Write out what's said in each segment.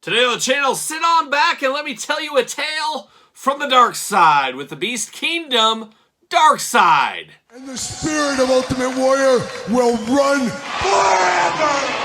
Today on the channel, sit on back and let me tell you a tale from the dark side with the Beast Kingdom, Darkseid. And the spirit of Ultimate Warrior will run forever!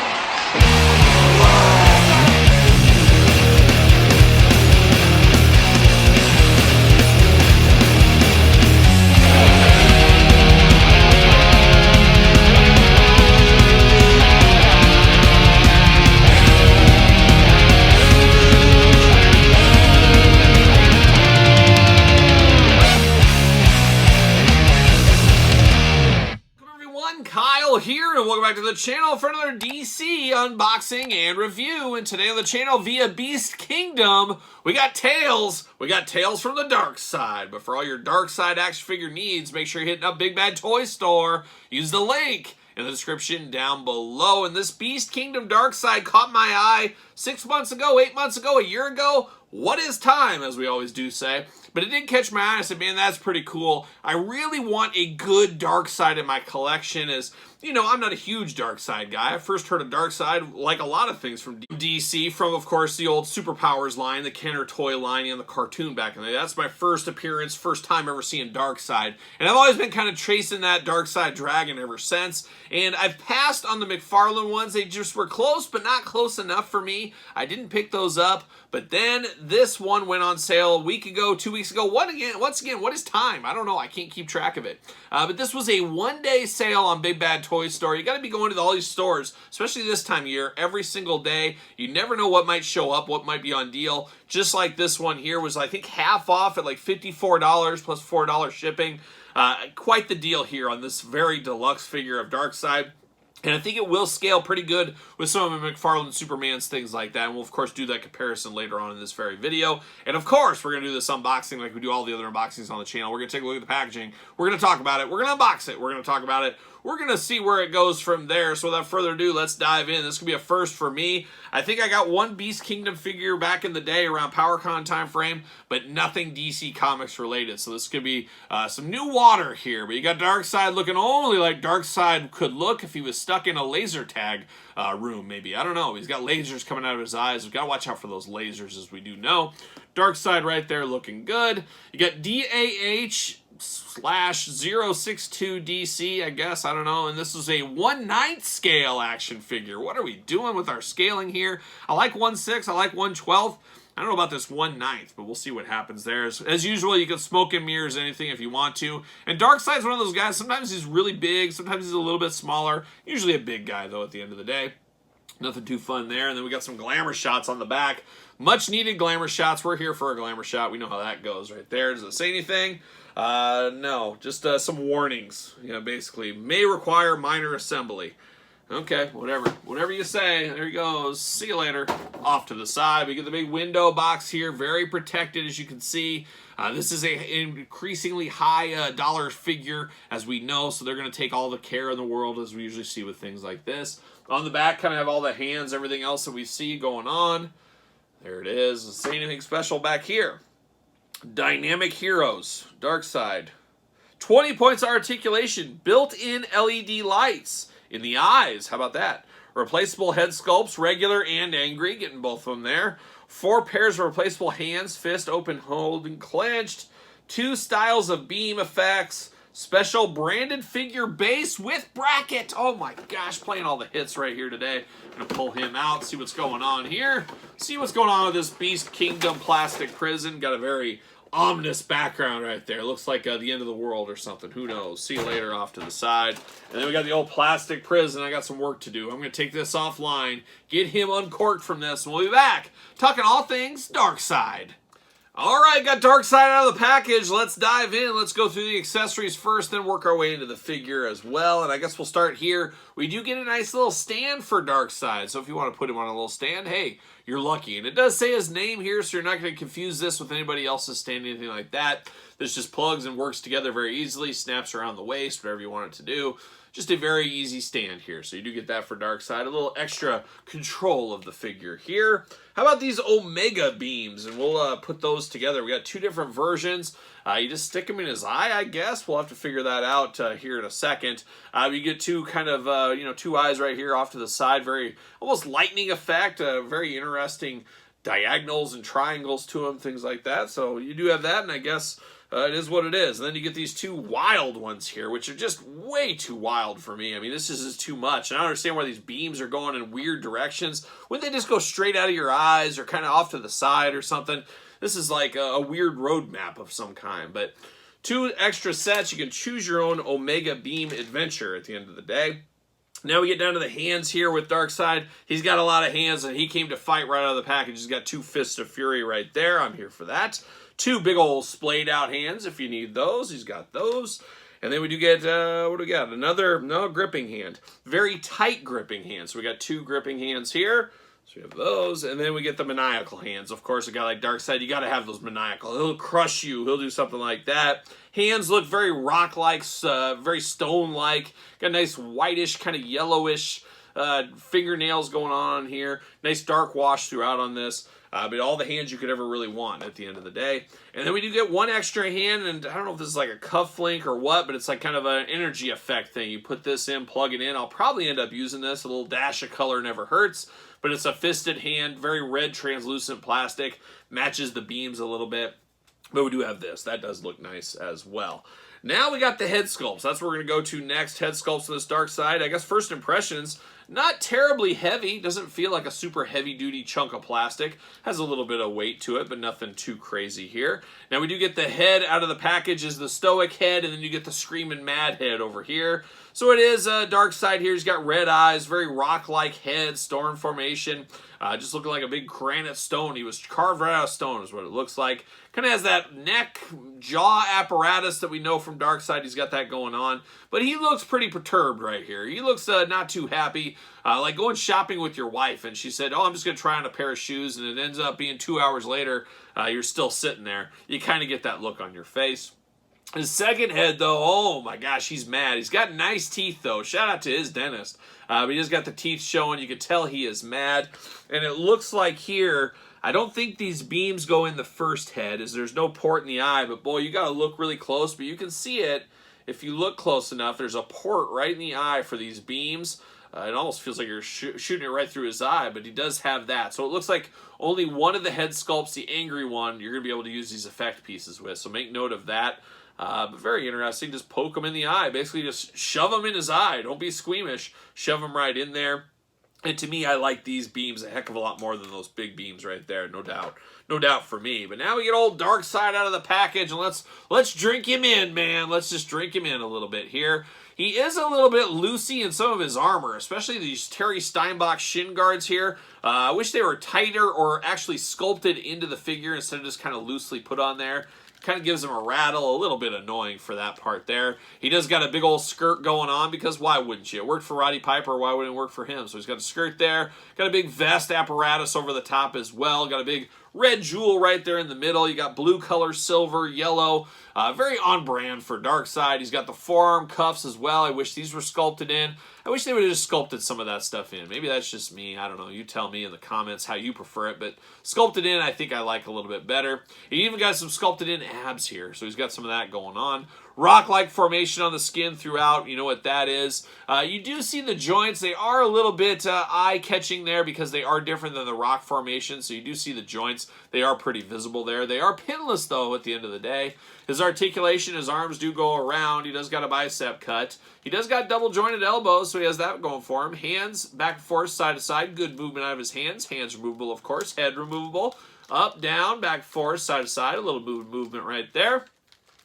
Kyle here, and welcome back to the channel for another DC unboxing and review. And today on the channel, via Beast Kingdom, we got Tails. We got Tails from the dark side. But for all your Darkseid action figure needs, make sure you're hitting up Big Bad Toy Store. Use the link in the description down below. And this Beast Kingdom Darkseid caught my eye 6 months ago, 8 months ago, a year ago. What is time, as we always do say. But it did catch my eye. I said, man, that's pretty cool. I really want a good Darkseid in my collection. As you know, I'm not a huge Darkseid guy. I first heard of Darkseid, like a lot of things from DC, from, of course, the old Superpowers line, the Kenner toy line, and the cartoon back in the day. That's my first appearance, first time ever seeing Darkseid. And I've always been kind of chasing that Darkseid dragon ever since. And I've passed on the McFarlane ones. They just were close, but not close enough for me. I didn't pick those up. But then this one went on sale a week ago, 2 weeks ago. Once again, what is time? I don't know. I can't keep track of it. But this was a one-day sale on Big Bad Toy Store. You got to be going to all these stores, especially this time of year, every single day. You never know what might show up, what might be on deal. Just like this one here was, I think, half off at like $54 plus $4 shipping. Quite the deal here on this very deluxe figure of Darkseid. And I think it will scale pretty good with some of the McFarlane Supermans, things like that. And we'll, of course, do that comparison later on in this very video. And, of course, we're going to do this unboxing like we do all the other unboxings on the channel. We're going to take a look at the packaging. We're going to talk about it. We're going to unbox it. We're going to talk about it. We're going to see where it goes from there. So without further ado, let's dive in. This could be a first for me. I think I got one Beast Kingdom figure back in the day around PowerCon time frame, but nothing DC Comics related. So this could be some new water here. But you got Darkseid looking only like Darkseid could look if he was stuck in a laser tag room, maybe. I don't know. He's got lasers coming out of his eyes. We've got to watch out for those lasers, as we do know. Darkseid right there looking good. You got DAH /062 DC, I guess, I don't know, and this is a 1/9 scale action figure. What are we doing with our scaling here? I like 1/6, I like 1/12. I don't know about this 1/9, but we'll see what happens there. As usual, you can smoke and mirrors anything if you want to. And Darkseid's one of those guys, sometimes he's really big, sometimes he's a little bit smaller. Usually a big guy, though, at the end of the day. Nothing too fun there. And then we got some glamour shots on the back. Much needed glamour shots. We're here for a glamour shot. We know how that goes right there. Does it say anything? No, just some warnings. You know, basically, may require minor assembly. Okay, whatever you say. There he goes. See you later. Off to the side. We get the big window box here, very protected, as you can see. This is an increasingly high dollar figure, as we know, so they're going to take all the care in the world, as we usually see with things like this. On the back, kind of have all the hands, everything else that we see going on. There it is. Doesn't say anything special back here. Dynamic Heroes, Darkseid. 20 points of articulation, built-in LED lights in the eyes. How about that? Replaceable head sculpts, regular and angry, getting both of them there. 4 pairs of replaceable hands, fist, open, hold, and clenched. 2 styles of beam effects. Special branded figure base with bracket. Oh my gosh, playing all the hits right here today. I'm going to pull him out, see what's going on here. See what's going on with this Beast Kingdom plastic prison. Got a very ominous background right there. Looks like the end of the world or something. Who knows? See you later, off to the side. And then we got the old plastic prison. I got some work to do. I'm going to take this offline, get him uncorked from this, and we'll be back talking all things Darkseid. All right, got Darkseid out of the package. Let's dive in. Let's go through the accessories first, then work our way into the figure as well. And I guess we'll start here. We do get a nice little stand for Darkseid. So if you want to put him on a little stand, hey, you're lucky. And it does say his name here, so you're not going to confuse this with anybody else's stand, anything like that. This just plugs and works together very easily, snaps around the waist, whatever you want it to do. Just a very easy stand here. So you do get that for Darkseid. A little extra control of the figure here. How about these Omega beams? And we'll put those together. We got 2 different versions. You just stick them in his eye, I guess. We'll have to figure that out here in a second. You get 2 kind of, 2 eyes right here off to the side. Very, almost lightning effect. Very interesting diagonals and triangles to them, things like that. So you do have that, and I guess it is what it is. And then you get these two wild ones here, which are just way too wild for me. I mean, this is just too much. And I don't understand why these beams are going in weird directions. Wouldn't they just go straight out of your eyes or kind of off to the side or something? This is like a weird roadmap of some kind. But 2 extra sets. You can choose your own Omega Beam adventure at the end of the day. Now we get down to the hands here with Darkseid. He's got a lot of hands, and he came to fight right out of the package. He's got 2 Fists of Fury right there. I'm here for that. 2 big old splayed out hands if you need those. He's got those. And then we do get, what do we got? Another gripping hand. Very tight gripping hand. So we got 2 gripping hands here. So we have those. And then we get the maniacal hands. Of course, a guy like Darkseid, you got to have those maniacal. He'll crush you. He'll do something like that. Hands look very rock-like, very stone-like. Got nice whitish, kind of yellowish fingernails going on here. Nice dark wash throughout on this. But all the hands you could ever really want at the end of the day. And then we do get 1 extra hand, and I don't know if this is like a cuff link or what, but it's like kind of an energy effect thing. You put this in, plug it in. I'll probably end up using this. A little dash of color never hurts. But it's a fisted hand, very red translucent plastic. Matches the beams a little bit. But we do have this. That does look nice as well. Now we got the head sculpts. That's what we're going to go to next. Head sculpts on this Darkseid. I guess first impressions, not terribly heavy. Doesn't feel like a super heavy-duty chunk of plastic. Has a little bit of weight to it, but nothing too crazy here. Now we do get the head out of the package is the stoic head, and then you get the screaming mad head over here. So it is Darkseid here. He's got red eyes, very rock-like head, storm formation. Just looking like a big granite stone. He was carved right out of stone is what it looks like. Kind of has that neck, jaw apparatus that we know from Darkseid. He's got that going on. But he looks pretty perturbed right here. He looks not too happy. Like going shopping with your wife, and she said, oh, I'm just going to try on a pair of shoes, and it ends up being 2 hours later, you're still sitting there. You kind of get that look on your face. His second head, though, oh my gosh, he's mad. He's got nice teeth, though. Shout out to his dentist. But he just got the teeth showing. You can tell he is mad. And it looks like here, I don't think these beams go in the first head, as there's no port in the eye. But boy, you got to look really close. But you can see it if you look close enough. There's a port right in the eye for these beams. It almost feels like you're shooting it right through his eye, but he does have that. So it looks like only one of the head sculpts, the angry one, you're going to be able to use these effect pieces with. So make note of that. But very interesting. Just poke him in the eye. Basically just shove him in his eye. Don't be squeamish. Shove him right in there. And to me, I like these beams a heck of a lot more than those big beams right there. No doubt. No doubt for me. But now we get old Darkseid out of the package. And let's drink him in, man. Let's just drink him in a little bit here. He is a little bit loosey in some of his armor, especially these Terry Steinbach shin guards here. I wish they were tighter or actually sculpted into the figure instead of just kind of loosely put on there. Kind of gives him a rattle, a little bit annoying for that part there. He does got a big old skirt going on because why wouldn't you? It worked for Roddy Piper, why wouldn't it work for him? So he's got a skirt there, got a big vest apparatus over the top as well, got a big red jewel right there in the middle. You got blue color, silver, yellow, very on brand for Darkseid. He's got the forearm cuffs as well. I wish these were sculpted in. I wish they would have just sculpted some of that stuff in. Maybe that's just me. I don't know. You tell me in the comments how you prefer it. But sculpted in, I think I like a little bit better. He even got some sculpted in abs here. So he's got some of that going on. Rock-like formation on the skin throughout. You know what that is. You do see the joints. They are a little bit eye-catching there because they are different than the rock formation. So you do see the joints. They are pretty visible there. They are pinless, though, at the end of the day. His articulation, his arms do go around. He does got a bicep cut. He does got double-jointed elbows, so he has that going for him. Hands back and forth, side to side. Good movement out of his hands. Hands removable, of course. Head removable. Up, down, back and forth, side to side. A little movement right there.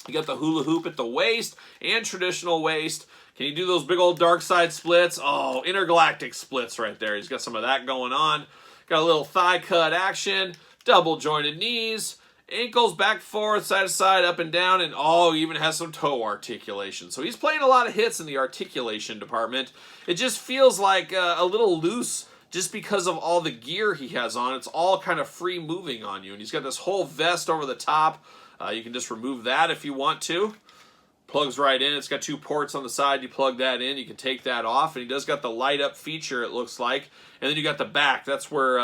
You got the hula hoop at the waist and traditional waist. Can you do those big old Darkseid splits? Oh, intergalactic splits right there. He's got some of that going on. Got a little thigh cut action. Double jointed knees. Ankles back, forth, side to side, up and down, and oh, he even has some toe articulation. So he's playing a lot of hits in the articulation department. It just feels like a little loose just because of all the gear he has on. It's all kind of free moving on you. And he's got this whole vest over the top. You can just remove that if you want to. Plugs right in. It's got 2 ports on the side. You plug that in. You can take that off. And he does got the light up feature, it looks like. And then you got the back. That's where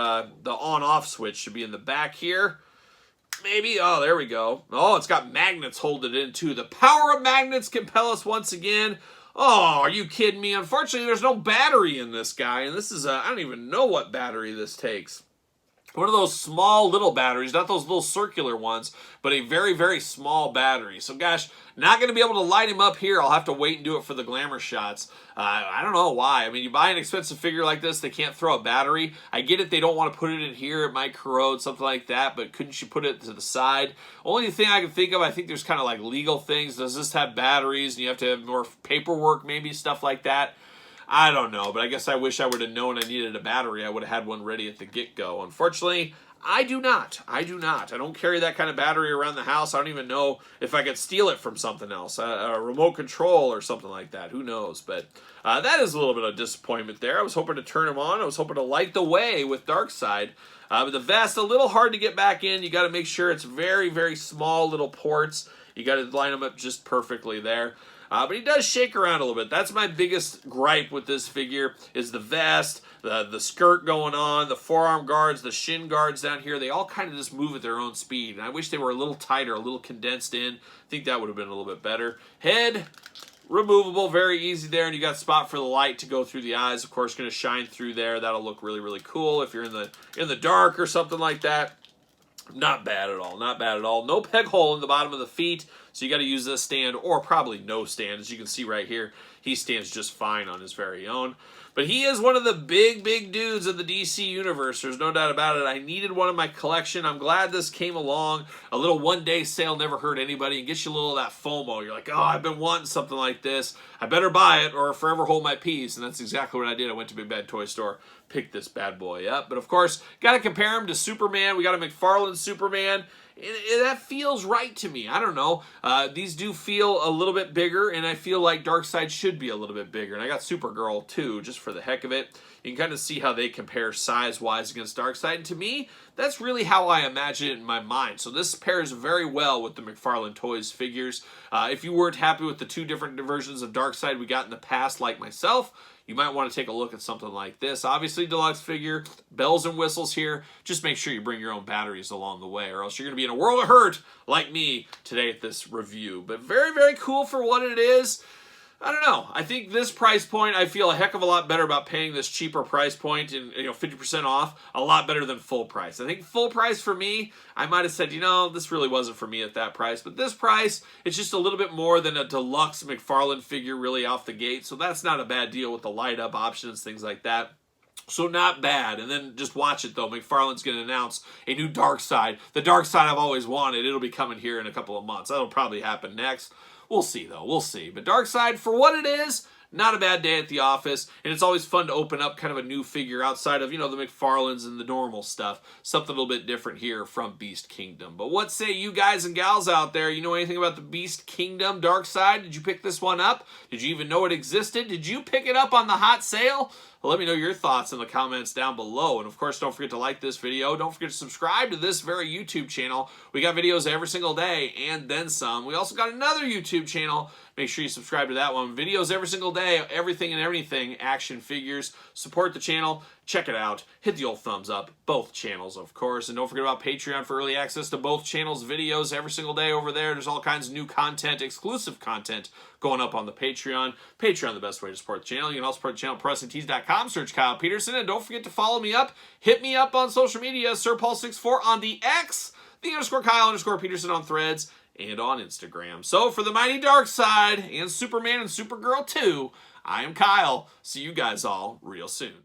the on-off switch should be in the back here. Maybe. Oh, there we go. Oh, it's got magnets holding it in too. The power of magnets compel us once again. Oh, are you kidding me? Unfortunately, there's no battery in this guy. And this is, I don't even know what battery this takes. One of those small little batteries, not those little circular ones, but a very, very small battery. So gosh, not going to be able to light him up here. I'll have to wait and do it for the glamour shots. I don't know why. I mean, you buy an expensive figure like this, they can't throw a battery. I get it, they don't want to put it in here. It might corrode, something like that, but couldn't you put it to the side? Only thing I can think of, I think there's kind of like legal things. Does this have batteries and you have to have more paperwork, maybe stuff like that? I don't know, but I guess I wish I would have known I needed a battery. I would have had one ready at the get-go. Unfortunately, I do not. I don't carry that kind of battery around the house. I don't even know if I could steal it from something else, a remote control or something like that. Who knows? But that is a little bit of disappointment there. I was hoping to turn him on. I was hoping to light the way with Darkseid. But the vest, a little hard to get back in. You got to make sure it's very, very small little ports. You got to line them up just perfectly there. But he does shake around a little bit. That's my biggest gripe with this figure is the vest, the skirt going on, the forearm guards, the shin guards down here. They all kind of just move at their own speed. And I wish they were a little tighter, a little condensed in. I think that would have been a little bit better. Head, removable, very easy there. And you got a spot for the light to go through the eyes. Of course, going to shine through there. That'll look really, really cool if you're in the dark or something like that. Not bad at all, not bad at all. No peg hole in the bottom of the feet, so you got to use this stand, or probably no stand. As you can see right here, he stands just fine on his very own. But he is one of the big, big dudes of the DC universe. There's no doubt about it. I needed one in my collection. I'm glad this came along. A little one-day sale never hurt anybody and gets you a little of that FOMO. You're like, oh, I've been wanting something like this. I better buy it or forever hold my peace. And that's exactly what I did. I went to Big Bad Toy Store, picked this bad boy up. But of course, got to compare him to Superman. We got a McFarlane Superman. That feels right to me. I don't know. These do feel a little bit bigger, and I feel like Darkseid should be a little bit bigger. And I got Supergirl, too, just for the heck of it. You can kind of see how they compare size-wise against Darkseid. And to me, that's really how I imagine it in my mind. So this pairs very well with the McFarlane Toys figures. If you weren't happy with the two different versions of Darkseid we got in the past, like myself, you might want to take a look at something like this. Obviously, deluxe figure, bells and whistles here. Just make sure you bring your own batteries along the way, or else you're going to be in a world of hurt like me today at this review. But very, very cool for what it is. I don't know. I think this price point, I feel a heck of a lot better about paying this cheaper price point and 50% off, a lot better than full price. I think full price for me, I might have said, this really wasn't for me at that price. But this price, it's just a little bit more than a deluxe McFarlane figure really off the gate. So that's not a bad deal with the light up options, things like that. So not bad. And then just watch it though. McFarlane's going to announce a new Darkseid. The Darkseid I've always wanted. It'll be coming here in a couple of months. That'll probably happen next. We'll see, though. We'll see. But Darkseid, for what it is, not a bad day at the office. And it's always fun to open up kind of a new figure outside of, the McFarlanes and the normal stuff. Something a little bit different here from Beast Kingdom. But what say you guys and gals out there? You know anything about the Beast Kingdom Darkseid? Did you pick this one up? Did you even know it existed? Did you pick it up on the hot sale? Well, let me know your thoughts in the comments down below. And of course, don't forget to like this video. Don't forget to subscribe to this very YouTube channel. We got videos every single day and then some. We also got another YouTube channel. Make sure you subscribe to that one. Videos every single day, everything and everything, action figures. Support the channel. Check it out. Hit the old thumbs up. Both channels, of course. And don't forget about Patreon for early access to both channels' videos every single day over there. There's all kinds of new content, exclusive content going up on the Patreon. Patreon, the best way to support the channel. You can also support the channel at PressandTees.com. Search Kyle Peterson. And don't forget to follow me up. Hit me up on social media. SirPaul64 on the X. _Kyle_Peterson on Threads. And on Instagram. So for the mighty Darkseid and Superman and Supergirl 2, I am Kyle. See you guys all real soon.